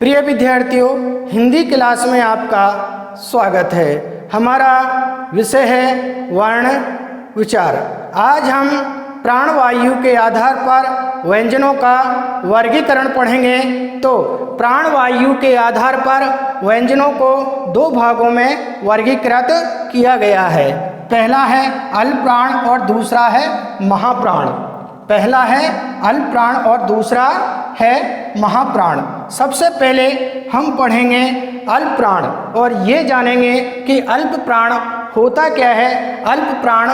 प्रिय विद्यार्थियों, हिंदी क्लास में आपका स्वागत है। हमारा विषय है वर्ण विचार। आज हम प्राणवायु के आधार पर व्यंजनों का वर्गीकरण पढ़ेंगे। तो प्राणवायु के आधार पर व्यंजनों को दो भागों में वर्गीकृत किया गया है। पहला है अल्पप्राण और दूसरा है महाप्राण। पहला है अल्पप्राण और दूसरा है महाप्राण। सबसे पहले हम पढ़ेंगे अल्पप्राण और ये जानेंगे कि अल्पप्राण होता क्या है, अल्पप्राण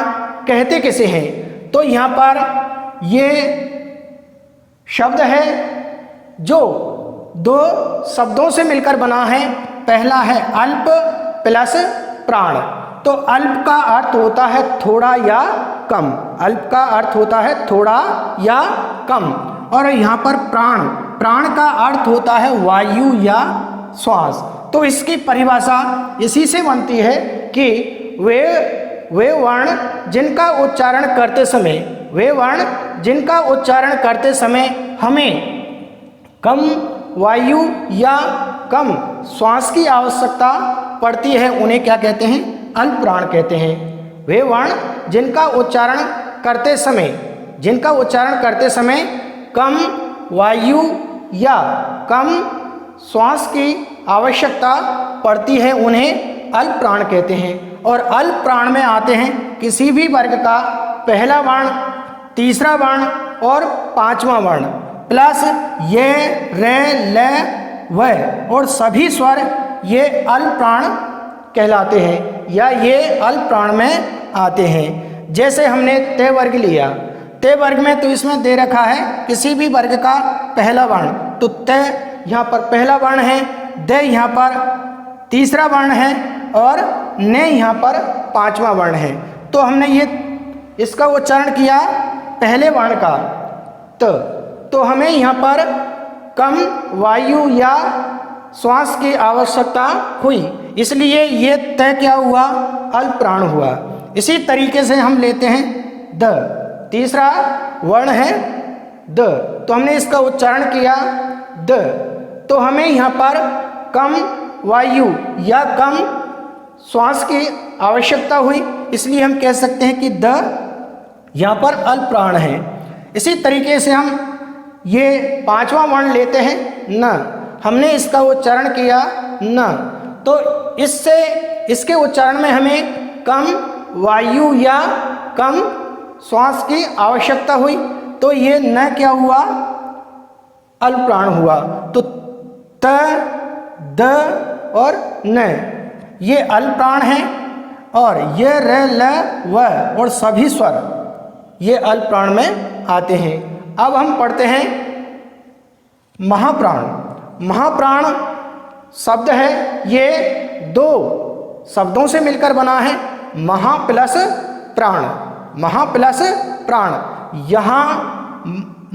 कहते किसे हैं। तो यहाँ पर ये शब्द है जो दो शब्दों से मिलकर बना है। पहला है अल्प प्लस प्राण। तो अल्प का अर्थ होता है थोड़ा या कम, अल्प का अर्थ होता है थोड़ा या कम। और यहाँ पर प्राण, प्राण का अर्थ होता है वायु या श्वास। तो इसकी परिभाषा इसी से बनती है कि वे वर्ण जिनका उच्चारण करते समय, वे वर्ण जिनका उच्चारण करते समय हमें कम वायु या कम श्वास की आवश्यकता पड़ती है, उन्हें क्या कहते हैं, अल्पप्राण कहते हैं। वे वर्ण जिनका उच्चारण करते समय कम वायु या कम श्वास की आवश्यकता पड़ती है, उन्हें अल्पप्राण कहते हैं। और अल्पप्राण में आते हैं किसी भी वर्ग का पहला वर्ण, तीसरा वर्ण और पांचवा वर्ण प्लस ये, रे, ल, व और सभी स्वर, ये अल्पप्राण कहलाते हैं या ये अल्पप्राण में आते हैं। जैसे हमने तय वर्ग लिया, तय वर्ग में तो इसमें दे रखा है किसी भी वर्ग का पहला वर्ण। तो तय यहाँ पर पहला वर्ण है, द यहाँ पर तीसरा वर्ण है और ने यहाँ पर पांचवा वर्ण है। तो हमने ये इसका उच्चारण किया पहले वर्ण का तो हमें यहाँ पर कम वायु या श्वास की आवश्यकता हुई, इसलिए ये तय क्या हुआ, अल्पप्राण हुआ। इसी तरीके से हम लेते हैं द, तीसरा वर्ण है द, तो हमने इसका उच्चारण किया द, तो हमें यहाँ पर कम वायु या कम श्वास की आवश्यकता हुई, इसलिए हम कह सकते हैं कि द यहाँ पर अल्पप्राण है। इसी तरीके से हम ये पांचवा वर्ण लेते हैं न, हमने इसका उच्चारण किया न, तो इसके उच्चारण में हमें कम वायु या कम श्वास की आवश्यकता हुई, तो ये न क्या हुआ, अल्पप्राण हुआ। तो त, द और न ये अल्पप्राण हैं और ये र, ल, व और सभी स्वर ये अल्पप्राण में आते हैं। अब हम पढ़ते हैं महाप्राण। महाप्राण शब्द है, ये दो शब्दों से मिलकर बना है, महा प्लस प्राण। महा प्लस प्राण। यहाँ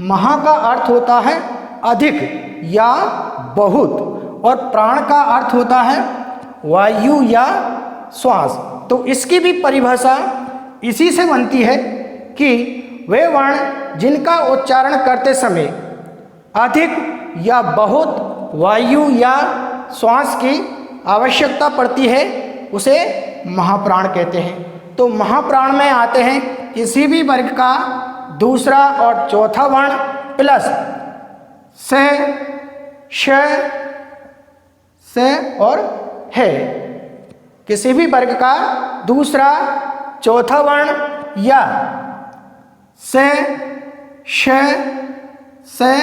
महा का अर्थ होता है अधिक या बहुत और प्राण का अर्थ होता है वायु या श्वास। तो इसकी भी परिभाषा इसी से बनती है कि वे वर्ण जिनका उच्चारण करते समय अधिक या बहुत वायु या श्वास की आवश्यकता पड़ती है, उसे महाप्राण कहते हैं। तो महाप्राण में आते हैं किसी भी वर्ग का दूसरा और चौथा वर्ण प्लस स, श, से और है। किसी भी वर्ग का दूसरा चौथा वर्ण या से, श, से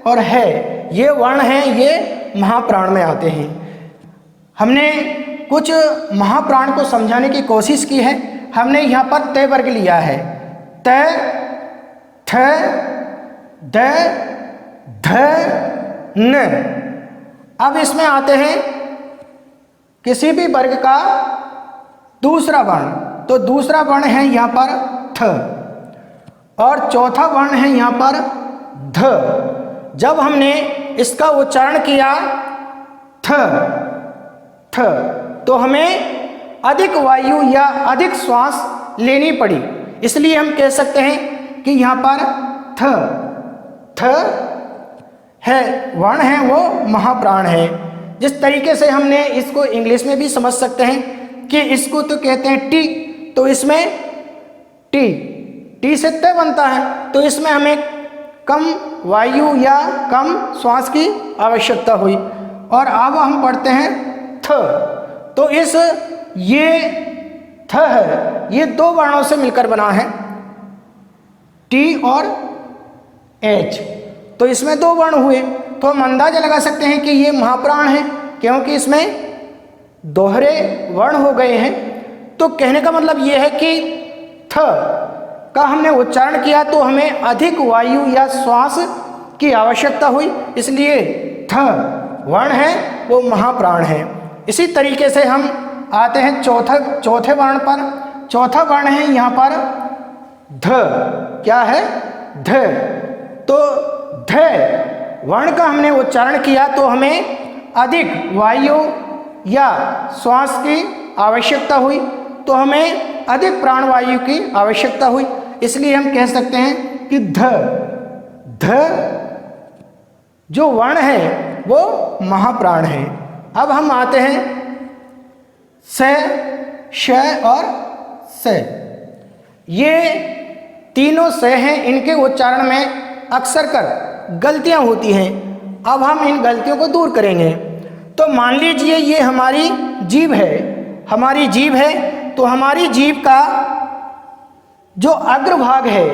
और है, ये वर्ण हैं, ये महाप्राण में आते हैं। हमने कुछ महाप्राण को समझाने की कोशिश की है। हमने यहाँ पर तय वर्ग लिया है, त, थ, द, ध, न। अब इसमें आते हैं किसी भी वर्ग का दूसरा वर्ण, तो दूसरा वर्ण है यहाँ पर थ और चौथा वर्ण है यहाँ पर ध। जब हमने इसका उच्चारण किया थ, तो हमें अधिक वायु या अधिक श्वास लेनी पड़ी, इसलिए हम कह सकते हैं कि यहाँ पर थ है वर्ण है वो महाप्राण है। जिस तरीके से हमने इसको इंग्लिश में भी समझ सकते हैं कि इसको तो कहते हैं टी, तो इसमें टी से तय बनता है, तो इसमें हमें कम वायु या कम श्वास की आवश्यकता हुई। और अब हम पढ़ते हैं थ, तो ये थ है, ये दो वर्णों से मिलकर बना है, टी और एच, तो इसमें दो वर्ण हुए, तो हम अंदाजा लगा सकते हैं कि ये महाप्राण है क्योंकि इसमें दोहरे वर्ण हो गए हैं। तो कहने का मतलब ये है कि थ का हमने उच्चारण किया तो हमें अधिक वायु या श्वास की आवश्यकता हुई, इसलिए थ वर्ण है वो महाप्राण है। इसी तरीके से हम आते हैं चौथे वर्ण पर। चौथा वर्ण है यहाँ पर ध, क्या है ध, तो ध वर्ण का हमने उच्चारण किया तो हमें अधिक वायु या श्वास की आवश्यकता हुई, तो हमें अधिक प्राणवायु की आवश्यकता हुई, इसलिए हम कह सकते हैं कि ध जो वर्ण है वो महाप्राण है। अब हम आते हैं स, श और स। ये तीनों स हैं, इनके उच्चारण में अक्सर कर गलतियां होती हैं। अब हम इन गलतियों को दूर करेंगे। तो मान लीजिए ये हमारी जीभ है, हमारी जीभ है, तो हमारी जीभ का जो अग्रभाग है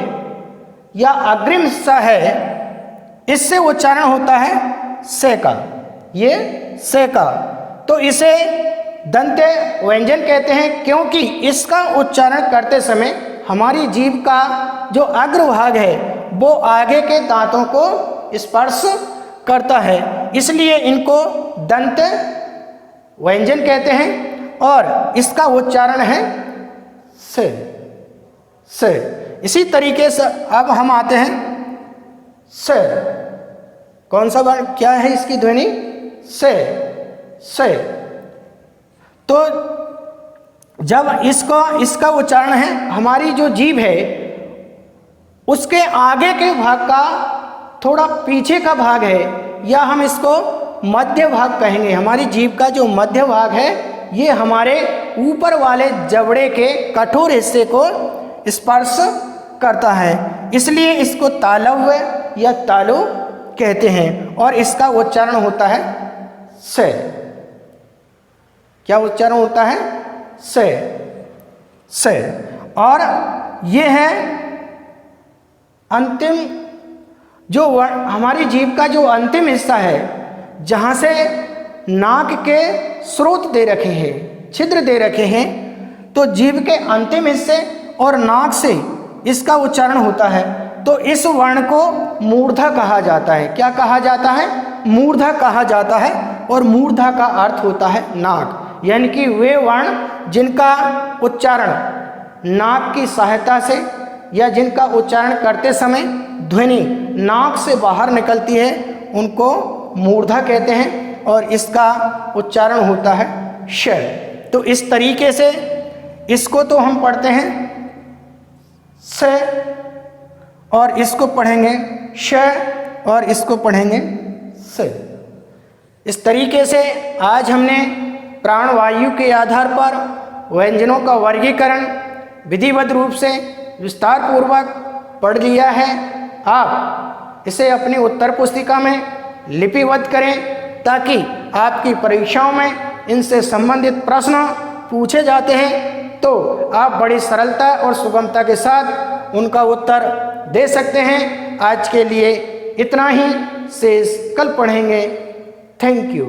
या अग्रिम हिस्सा है, इससे उच्चारण होता है से का, ये से का, तो इसे दंत्य व्यंजन कहते हैं क्योंकि इसका उच्चारण करते समय हमारी जीभ का जो अग्रभाग है वो आगे के दांतों को स्पर्श करता है, इसलिए इनको दंत्य व्यंजन कहते हैं और इसका उच्चारण है से। इसी तरीके से अब हम आते हैं से, कौन सा वर्ण क्या है इसकी ध्वनि से। तो जब इसका उच्चारण है, हमारी जो जीभ है उसके आगे के भाग का थोड़ा पीछे का भाग है, या हम इसको मध्य भाग कहेंगे। हमारी जीभ का जो मध्य भाग है ये हमारे ऊपर वाले जबड़े के कठोर हिस्से को स्पर्श करता है, इसलिए इसको तालव्य या तालु कहते हैं और इसका उच्चारण होता है से। क्या उच्चारण होता है से। और ये है अंतिम जो हमारी जीभ का जो अंतिम हिस्सा है, जहाँ से नाक के स्रोत दे रखे हैं, छिद्र दे रखे हैं, तो जीभ के अंतिम हिस्से और नाक से इसका उच्चारण होता है, तो इस वर्ण को मूर्धा कहा जाता है। क्या कहा जाता है? मूर्धा कहा जाता है, और मूर्धा का अर्थ होता है नाक, यानी कि वे वर्ण जिनका उच्चारण नाक की सहायता से या जिनका उच्चारण करते समय ध्वनि नाक से बाहर निकलती है उनको मूर्धा कहते हैं, और इसका उच्चारण होता है श। तो इस तरीके से इसको तो हम पढ़ते हैं स, और इसको पढ़ेंगे श, और इसको पढ़ेंगे स। इस तरीके से आज हमने प्राणवायु के आधार पर व्यंजनों का वर्गीकरण विधिवत रूप से विस्तार पूर्वक पढ़ लिया है। आप इसे अपनी उत्तर पुस्तिका में लिपिबद्ध करें ताकि आपकी परीक्षाओं में इनसे संबंधित प्रश्न पूछे जाते हैं तो आप बड़ी सरलता और सुगमता के साथ उनका उत्तर दे सकते हैं। आज के लिए इतना ही, शेष कल पढ़ेंगे। Thank you.